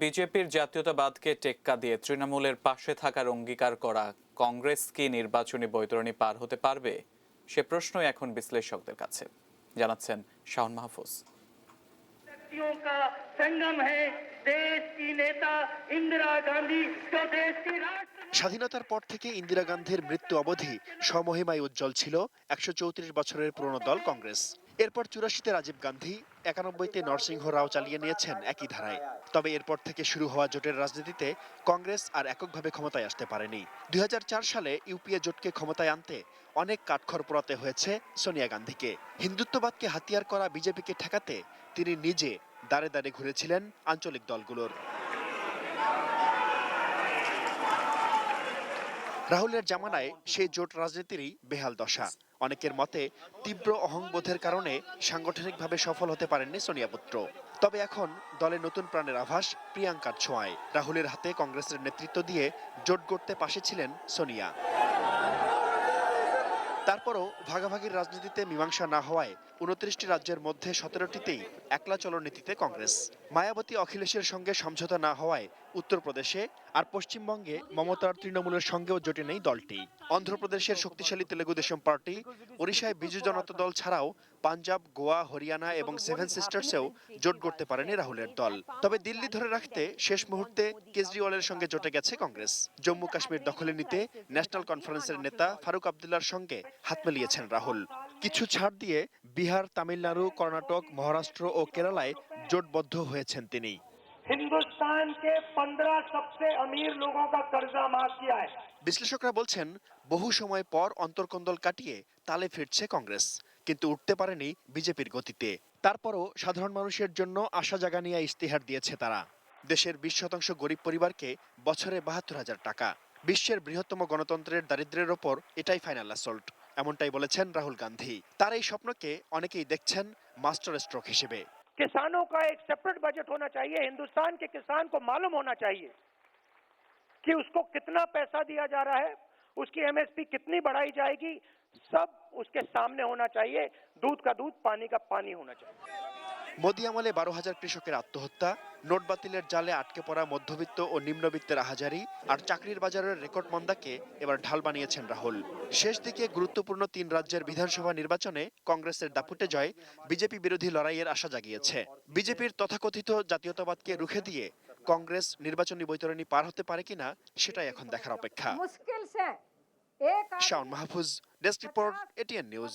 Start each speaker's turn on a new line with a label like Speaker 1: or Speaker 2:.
Speaker 1: বিজেপির জাতীয়তাবাদকে টেক্কা দিয়ে তৃণমূলের পাশে থাকার অঙ্গীকার করা কংগ্রেস কি নির্বাচনী বৈতরণী পার হতে পারবে, সে প্রশ্নই এখন বিশ্লেষকদের কাছে। জানাচ্ছেন শাওন মাহফুজ।
Speaker 2: স্বাধীনতার পর থেকে ইন্দিরা গান্ধীর মৃত্যু অবধি স্বমহিমায় উজ্জ্বল ছিল ১৩৪ বছরের পুরনো দল কংগ্রেস। এরপর ৮৪-তে রাজীব গান্ধী, ৯১-তে নরসিংহ রাও চালিয়ে নিয়েছেন একই ধারায়। তবে এরপর থেকে শুরু হওয়া জোটের রাজনীতিতে কংগ্রেস আর এককভাবে ক্ষমতায় আসতে পারেনি। ২০০৪ সালে ইউপিএ জোটকে ক্ষমতায় আনতে অনেক কাঠখড় পোড়াতে হয়েছে সোনিয়া গান্ধীকে। হিন্দুত্ববাদকে হাতিয়ার করা বিজেপিকে ঠেকাতে তিনি নিজে দাঁড়ে দাঁড়ে ঘুরেছিলেন আঞ্চলিক দলগুলোর। রাহুলের জামানায় সেই জোট রাজনীতিরই বেহাল দশা। অনেকের মতে তীব্র অহংবোধের কারণে সাংগঠনিকভাবে সফল হতে পারেননি সোনিয়া পুত্র। তবে এখন দলে নতুন প্রাণের আভাস প্রিয়াঙ্কার ছোঁয়ায়। রাহুলের হাতে কংগ্রেসের নেতৃত্ব দিয়ে জোট গড়তে পাশে ছিলেন সোনিয়া। তারপরও ভাগাভাগির রাজনীতিতে মীমাংসা না হওয়ায় ২৯টি রাজ্যের মধ্যে ১৭টিতেই একলা চলনীতিতে কংগ্রেস। মায়াবতী অখিলেশের সঙ্গে সমঝোতা না হওয়ায় উত্তরপ্রদেশে আর পশ্চিমবঙ্গে মমতার তৃণমূলের সঙ্গেও জোটে নেই দলটি। অন্ধ্রপ্রদেশের শক্তিশালী তেলেগু দেশম পার্টি, ওড়িশায় বিজু জনতা দল ছাড়াও পাঞ্জাব, গোয়া, হরিয়ানা এবং সেভেন সিস্টার্সেও জোট গড়তে পারেনি রাহুলের দল। তবে দিল্লি ধরে রাখতে শেষ মুহূর্তে কেজরিওয়ালের সঙ্গে জোটে গেছে কংগ্রেস। জম্মু কাশ্মীর দখলে নিতে ন্যাশনাল কনফারেন্সের নেতা ফারুক আবদুল্লার সঙ্গে হাত মিলিয়েছেন রাহুল। কিছু ছাড় দিয়ে বিহার, তামিলনাড়ু, কর্ণাটক, মহারাষ্ট্র ও কেরালায় জোটবদ্ধ হয়েছেন তিনি।
Speaker 3: हिंदुस्तान के 15 सबसे अमीर लोगों का कर्जा माफ किया है।
Speaker 2: বিশ্লেষকরা বলছেন, বহু সময় পর অন্তর্কন্দল কাটিয়ে তালে ফিরছে কংগ্রেস, কিন্তু উঠতে পারেনি বিজেপির গতিতে। তারপরও সাধারণ মানুষের জন্য আশা জাগানিয়া ইশতেহার দিয়েছে তারা। দেশের ২০% গরিব পরিবারকে বছরে ৭২,০০০ টাকা। বিশ্বের বৃহত্তম গণতন্ত্রের দারিদ্র্যের ওপর এটাই ফাইনাল অ্যাসল্ট, এমনটাই বলেছেন রাহুল গান্ধী। তার এই স্বপ্নকে অনেকেই দেখছেন মাস্টার স্ট্রোক হিসেবে।
Speaker 3: किसानों का एक सेपरेट बजट होना चाहिए। हिंदुस्तान के किसान को मालूम होना चाहिए कि उसको कितना पैसा दिया जा रहा है, उसकी एमएसपी कितनी बढ़ाई जाएगी, सब उसके सामने होना चाहिए। दूध का दूध, पानी का पानी होना चाहिए।
Speaker 2: মোদি আমলে ১২,০০০ কৃষকের আত্মহত্যা, নোট বাতিলের জালে আটকে পড়া মধ্যবিত্ত ও নিম্নবিত্তের আহাজারি আর চাকরির বাজারের রেকর্ড মন্দাকে এবার ঢাল বানিয়েছেন রাহুল। শেষ দিকে গুরুত্বপূর্ণ ৩ রাজ্যের বিধানসভা নির্বাচনে কংগ্রেসের দাপুটে জয় বিজেপি বিরোধী লড়াইয়ের আশা জাগিয়েছে। বিজেপির তথাকথিত জাতীয়তাবাদকে রুখে দিয়ে কংগ্রেস নির্বাচনী বৈতরণী পার হতে পারে কিনা সেটাই এখন দেখার অপেক্ষা। Shaon Mahfuz, desk report, ATN news.